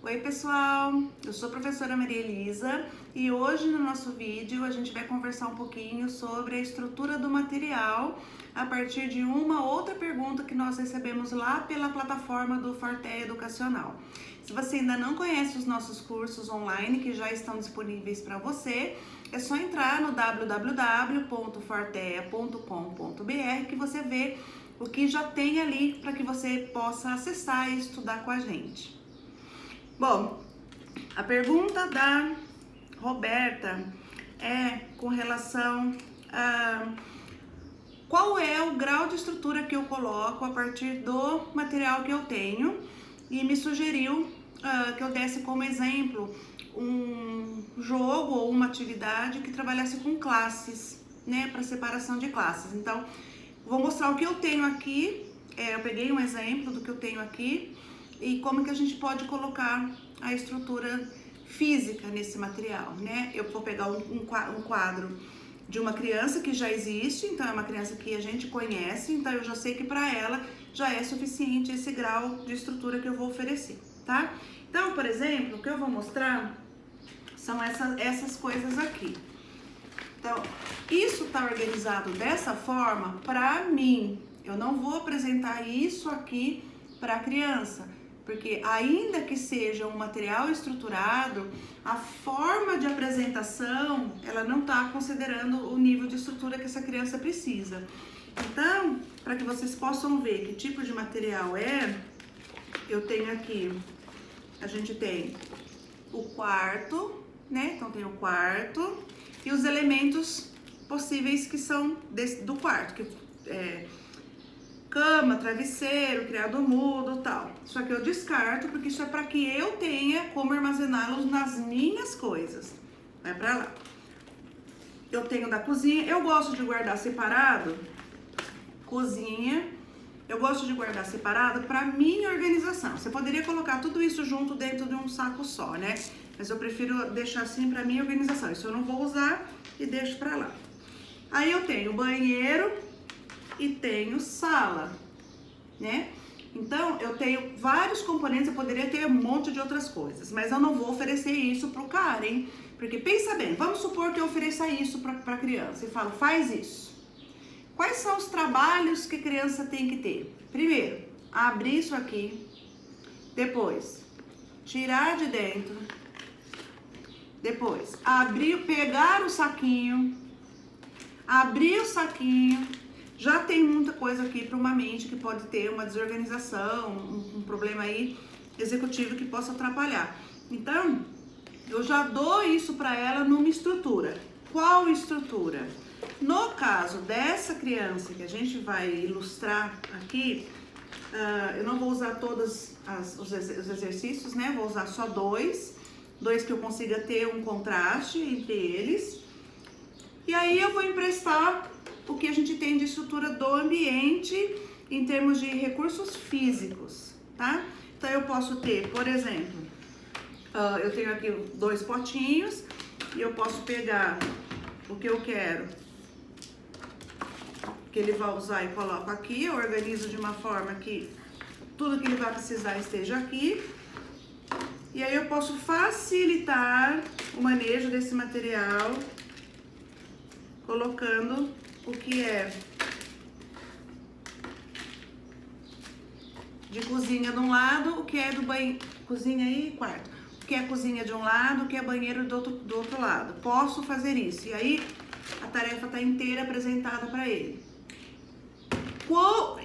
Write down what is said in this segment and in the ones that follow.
Oi pessoal, eu sou a professora Maria Elisa e hoje no nosso vídeo a gente vai conversar um pouquinho sobre a estrutura do material a partir de uma outra pergunta que nós recebemos lá pela plataforma do Forte Educacional. Se você ainda não conhece os nossos cursos online que já estão disponíveis para você, é só entrar no www.fortea.com.br que você vê o que já tem ali para que você possa acessar e estudar com a gente. Bom, a pergunta da Roberta é com relação a qual é o grau de estrutura que eu coloco a partir do material que eu tenho, e me sugeriu que eu desse como exemplo um jogo ou uma atividade que trabalhasse com classes, né, para separação de classes. Então, vou mostrar o que eu tenho aqui, eu peguei um exemplo do que eu tenho aqui, e como que a gente pode colocar a estrutura física nesse material, né? Eu vou pegar um quadro de uma criança que já existe, então é uma criança que a gente conhece, então eu já sei que para ela já é suficiente esse grau de estrutura que eu vou oferecer, tá? Então, por exemplo, o que eu vou mostrar são essas coisas aqui. Então, isso tá organizado dessa forma para mim. Eu não vou apresentar isso aqui para a criança, porque ainda que seja um material estruturado, a forma de apresentação, ela não está considerando o nível de estrutura que essa criança precisa. Então, para que vocês possam ver que tipo de material é, eu tenho aqui, a gente tem o quarto, né? Então tem o quarto e os elementos possíveis que são do quarto, que cama, travesseiro, criado mudo, tal. Isso aqui eu descarto porque isso é para que eu tenha como armazená-los nas minhas coisas. Vai para lá. Eu tenho da cozinha, eu gosto de guardar separado. Cozinha, eu gosto de guardar separado para minha organização. Você poderia colocar tudo isso junto dentro de um saco só, né? Mas eu prefiro deixar assim para minha organização. Isso eu não vou usar e deixo para lá. Aí eu tenho banheiro e tenho sala, né? Então, eu tenho vários componentes, eu poderia ter um monte de outras coisas, mas eu não vou oferecer isso pro cara, hein? Porque pensa bem, vamos supor que eu ofereça isso pra criança e falo, faz isso. Quais são os trabalhos que a criança tem que ter? Primeiro, abrir isso aqui, depois, tirar de dentro, depois, pegar o saquinho, abrir o saquinho. Já tem muita coisa aqui para uma mente que pode ter uma desorganização, um problema aí executivo que possa atrapalhar. Então, eu já dou isso para ela numa estrutura. Qual estrutura? No caso dessa criança que a gente vai ilustrar aqui, eu não vou usar todos os exercícios, né? Vou usar só dois que eu consiga ter um contraste entre eles. E aí eu vou emprestar o que a gente tem de estrutura do ambiente em termos de recursos físicos, tá? Então eu posso ter, por exemplo, eu tenho aqui dois potinhos e eu posso pegar o que eu quero que ele vai usar e coloco aqui, eu organizo de uma forma que tudo que ele vai precisar esteja aqui. E aí eu posso facilitar o manejo desse material colocando o que é de cozinha de um lado, o que é do banheiro, cozinha e quarto, o que é cozinha de um lado, o que é banheiro do outro lado. Posso fazer isso, e aí a tarefa está inteira apresentada para ele.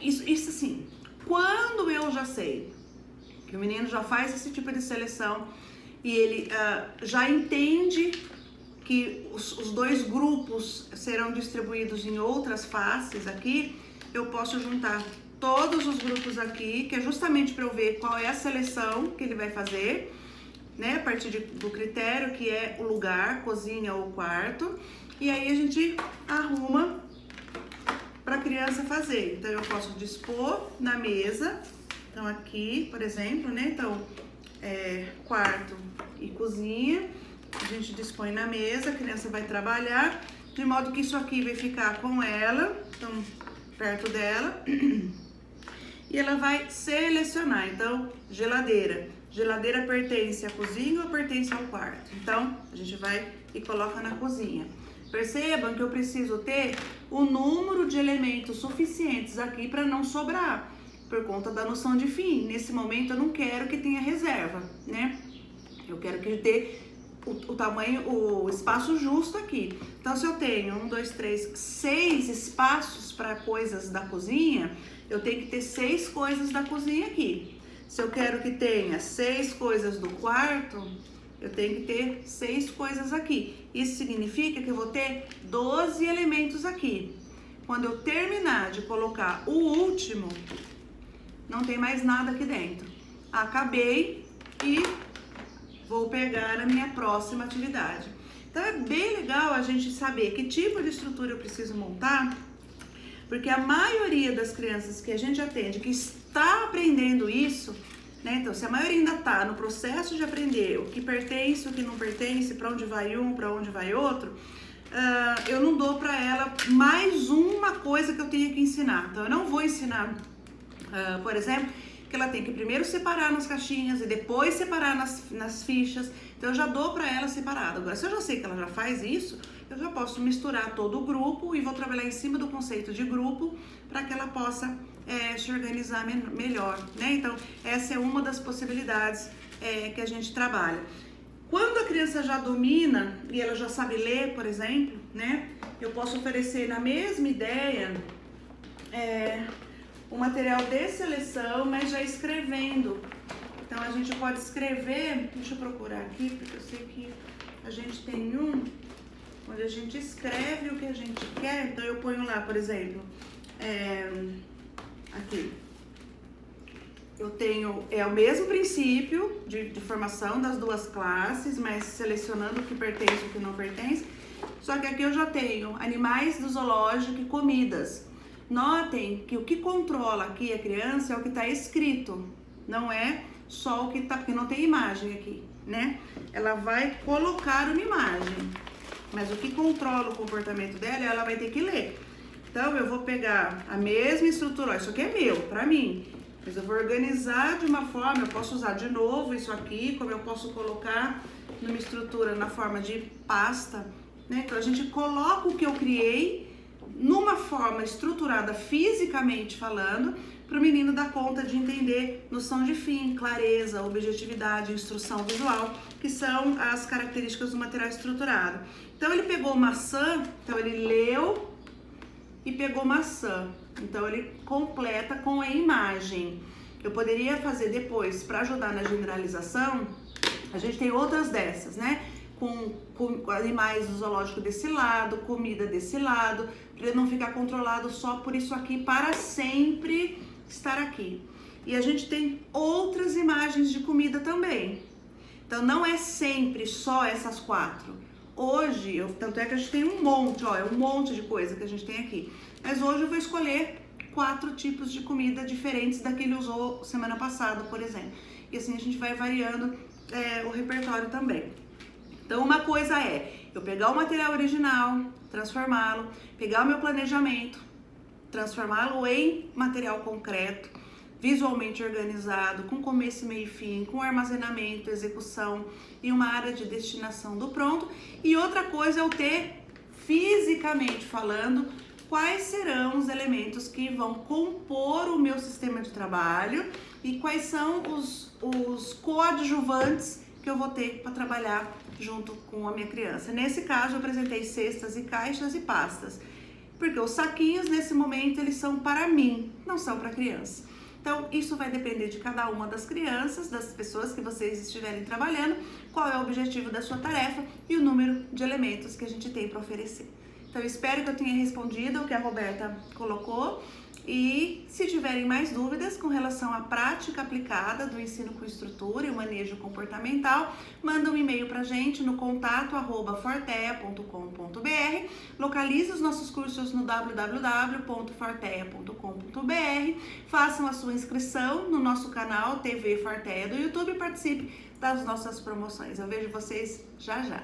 Isso assim, quando eu já sei que o menino já faz esse tipo de seleção e ele já entende que os dois grupos serão distribuídos em outras faces aqui, eu posso juntar todos os grupos aqui, que é justamente para eu ver qual é a seleção que ele vai fazer, né? A partir do critério que é o lugar, cozinha ou quarto, e aí a gente arruma para a criança fazer. Então eu posso dispor na mesa, então aqui, por exemplo, né? Então, quarto e cozinha, a gente dispõe na mesa, a criança vai trabalhar, de modo que isso aqui vai ficar com ela, então, perto dela, e ela vai selecionar. Então, geladeira. Geladeira pertence à cozinha ou pertence ao quarto? Então, a gente vai e coloca na cozinha. Percebam que eu preciso ter o número de elementos suficientes aqui para não sobrar, por conta da noção de fim. Nesse momento eu não quero que tenha reserva, né? Eu quero que dê o tamanho, o espaço justo aqui. Então, se eu tenho 1, 2, 3, 6 espaços para coisas da cozinha, eu tenho que ter 6 coisas da cozinha aqui. Se eu quero que tenha 6 coisas do quarto, eu tenho que ter 6 coisas aqui. Isso significa que eu vou ter 12 elementos aqui. Quando eu terminar de colocar o último, não tem mais nada aqui dentro. Acabei e vou pegar a minha próxima atividade. Então é bem legal a gente saber que tipo de estrutura eu preciso montar, porque a maioria das crianças que a gente atende, que está aprendendo isso, né? Então, se a maioria ainda está no processo de aprender o que pertence, o que não pertence, para onde vai um, para onde vai outro, eu não dou para ela mais uma coisa que eu tenho que ensinar. Então, eu não vou ensinar, por exemplo, que ela tem que primeiro separar nas caixinhas e depois separar nas fichas. Então, eu já dou para ela separado. Agora, se eu já sei que ela já faz isso, eu já posso misturar todo o grupo e vou trabalhar em cima do conceito de grupo para que ela possa se organizar melhor, né? Então, essa é uma das possibilidades que a gente trabalha. Quando a criança já domina e ela já sabe ler, por exemplo, né? Eu posso oferecer na mesma ideia o material de seleção, mas já escrevendo. Então, a gente pode escrever, deixa eu procurar aqui, porque eu sei que a gente tem onde a gente escreve o que a gente quer. Então, eu ponho lá, por exemplo, aqui. Eu tenho, o mesmo princípio de formação das duas classes, mas selecionando o que pertence e o que não pertence. Só que aqui eu já tenho animais do zoológico e comidas. Notem que o que controla aqui a criança é o que está escrito, não é só o que está, porque não tem imagem aqui, né? Ela vai colocar uma imagem, mas o que controla o comportamento dela, ela vai ter que ler. Então, eu vou pegar a mesma estrutura, ó, isso aqui é meu, pra mim, mas eu vou organizar de uma forma, eu posso usar de novo isso aqui, como eu posso colocar numa estrutura na forma de pasta, né? Então, a gente coloca o que eu criei numa forma estruturada fisicamente falando, para o menino dar conta de entender noção de fim, clareza, objetividade, instrução visual, que são as características do material estruturado. Então, ele pegou maçã, então ele leu e pegou maçã. Então, ele completa com a imagem. Eu poderia fazer depois, para ajudar na generalização, a gente tem outras dessas, né? Com animais do zoológico desse lado, comida desse lado, para ele não ficar controlado só por isso aqui para sempre estar aqui. E a gente tem outras imagens de comida também. Então, não é sempre só essas 4. Hoje, tanto é que a gente tem um monte, ó, é um monte de coisa que a gente tem aqui. Mas hoje eu vou escolher 4 tipos de comida diferentes da que ele usou semana passada, por exemplo. E assim a gente vai variando o repertório também. Então, uma coisa é eu pegar o material original, transformá-lo, pegar o meu planejamento, transformá-lo em material concreto, visualmente organizado, com começo, meio e fim, com armazenamento, execução e uma área de destinação do pronto. E outra coisa é eu ter, fisicamente falando, quais serão os elementos que vão compor o meu sistema de trabalho e quais são os coadjuvantes que eu vou ter para trabalhar junto com a minha criança. Nesse caso, eu apresentei cestas e caixas e pastas, porque os saquinhos, nesse momento, eles são para mim, não são para a criança. Então, isso vai depender de cada uma das crianças, das pessoas que vocês estiverem trabalhando, qual é o objetivo da sua tarefa e o número de elementos que a gente tem para oferecer. Então, eu espero que eu tenha respondido o que a Roberta colocou. E se tiverem mais dúvidas com relação à prática aplicada do ensino com estrutura e o manejo comportamental, manda um e-mail para a gente no contato@fortea.com.br, localize os nossos cursos no www.fortea.com.br, façam a sua inscrição no nosso canal TV Fortea do YouTube e participe das nossas promoções. Eu vejo vocês já já.